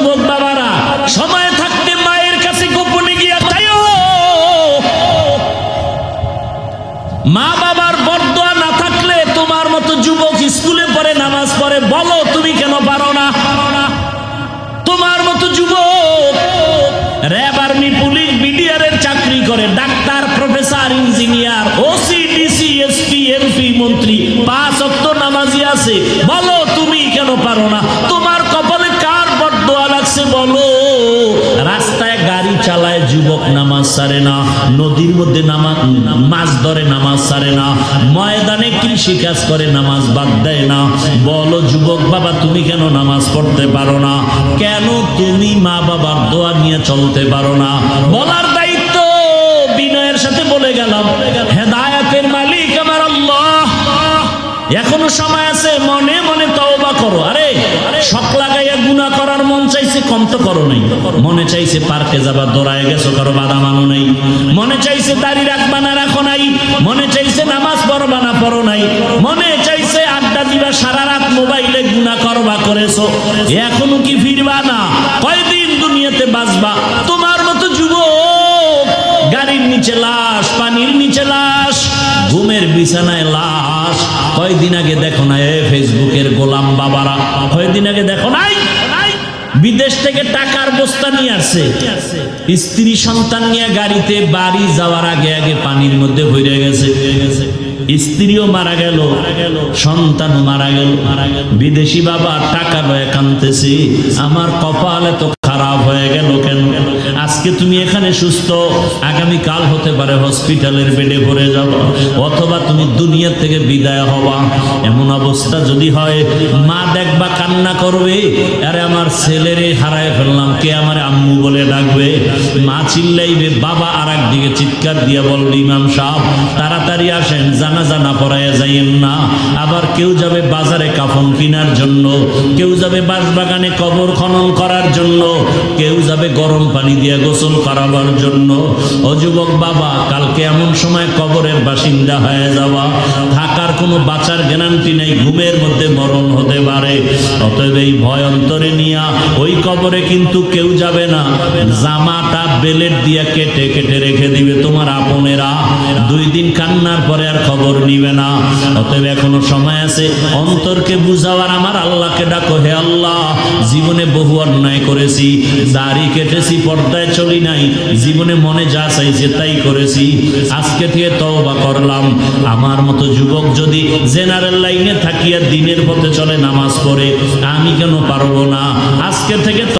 যুবক বাবারা, সময় থাকতে মায়ের কাছে গোপনে গিয়া চাইও। মা বাবার বরদোয়া না থাকলে তোমার মতো যুবক স্কুলে পড়ে নামাজ পড়ে, বলো তুমি কেন পারো না? তোমার মতো যুবক র‍্যাব, আর্মি, পুলিশ, বিডিআর এর চাকরি করে, doctor, professor, engineer, OC, DC, SP, MP, মন্ত্রী, 5 ওয়াক্ত নামাজি আছে, বলো তুমি কেন পারো না? তোমার কপালে কার বরদোয়া লাগছে বলো? রাস্তায় গাড়ি চালায় যুবক, নামাজ ছাড়ে না। নদীর মধ্যে মাছ ধরে, নামাজ ছাড়ে না। ময়দানে কৃষি কাজ করে, নামাজ বাদ দেয় না। বলো যুবক বাবা, তুমি কেন নামাজ পড়তে পারো না? কেন তুমি মা বাবার দোয়া নিয়ে চলতে পারো না? বলার দায়িত্ব বিনয়ের সাথে বলে গেলাম, হেদায়েতের মালিক আমার আল্লাহ। এখনো সময় আছে, মনে মনে তওবা করো। আরে শখ লাগাইয়া গুনাহ করার মন চাইছে, কম তো করো নাই। মনে চাইছে পার্কে যাবা, দৌড়ায় গেছো, কারো বাধা মানো নাই। মনে চাইছে দাড়ি রাখবা না, রাখো নাই। মনে চাইছে নামাজ পড়বা না, পড়ো নাই। মনে চাইছে আড্ডা দিবা, সারা রাত মোবাইলে গুনাহ করবা, করেছো। এখনো কি ফিরবা না? কয়দিন দুনিয়াতে বাঁচবা? তোমার মতো যুবক গাড়ির নিচে লাশ, পানির নিচে লাশ, ঘুমের বিছানায় লাশ। কয়দিন আগে দেখো না ফেসবুকের গোলাম বাবারা, কয়দিন আগে দেখো নাই বিদেশ থেকে টাকার বস্তা নিয়ে আসছে, স্ত্রী সন্তান নিয়ে গাড়িতে বাড়ি যাওয়ার আগে আগে পানির মধ্যে ভরে গেছে। স্ত্রীও মারা গেল, সন্তানও মারা গেল। বিদেশি বাবা টাকা লয়ে কাঁদতেছে, আমার কপাল এত খারাপ হয়ে গেল কেন? আজকে তুমি এখানে সুস্থ, আগামী কাল হতে পারে হসপিটালের বেডে পড়ে যাবা, অথবা তুমি দুনিয়া থেকে বিদায় হবা। এমন অবস্থা যদি হয়, মা দেখবা কান্না করবে, আরে আমার ছেলেরে হারায় ফেললাম, কে আমার আম্মু বলে ডাকবে। মা চিল্লাইবে, বাবা আর একদিকে চিৎকার দিয়া বলবে, ইমাম সাহেব তাড়াতাড়ি আসেন, জানাজা না পড়াইয়া যাইয়েন না। আবার কেউ যাবে বাজারে কাফন কেনার জন্য, কেউ যাবে বাঁশবাগানে কবর খনন করার জন্য, কেউ যাবে গরম পানি দিয়ে গোসল করাবার জন্য। ও যুবক বাবা, কালকে এমন সময় কবরের বাসিন্দা হয়ে যাওয়া, থাকার কোনো বাঁচার গ্যারান্টি নেই, ঘুমের মধ্যে মরণ হতে পারে। অতএব এই ভয় অন্তরে নিয়া ওই কবরে কিন্তু কেউ যাবে না, জামাটা বেলেট দিয়া কেটে কেটে রেখে দিবে তোমার আপনেরা। 2 দিন কান্নার পরে আর খবর নিবে না। অতএব এখনো সময় আছে, অন্তরকে বুঝাওয়ার আমার আল্লাহকে ডাকো, হে আল্লাহ জীবনে বহু অন্যায় করেছি, দাড়ি কেটেছি, পর্দায় চলি নাই, জীবনে মনে যা চাইছে তাই করেছি, আজকে থেকে তওবা করলাম। আমার মতো যুবক যদি জেনারেল লাইনে থাকিয়া দিনের পথে চলে, নামাজ পড়ে, আমি কেন পারবো না? আজকে থেকে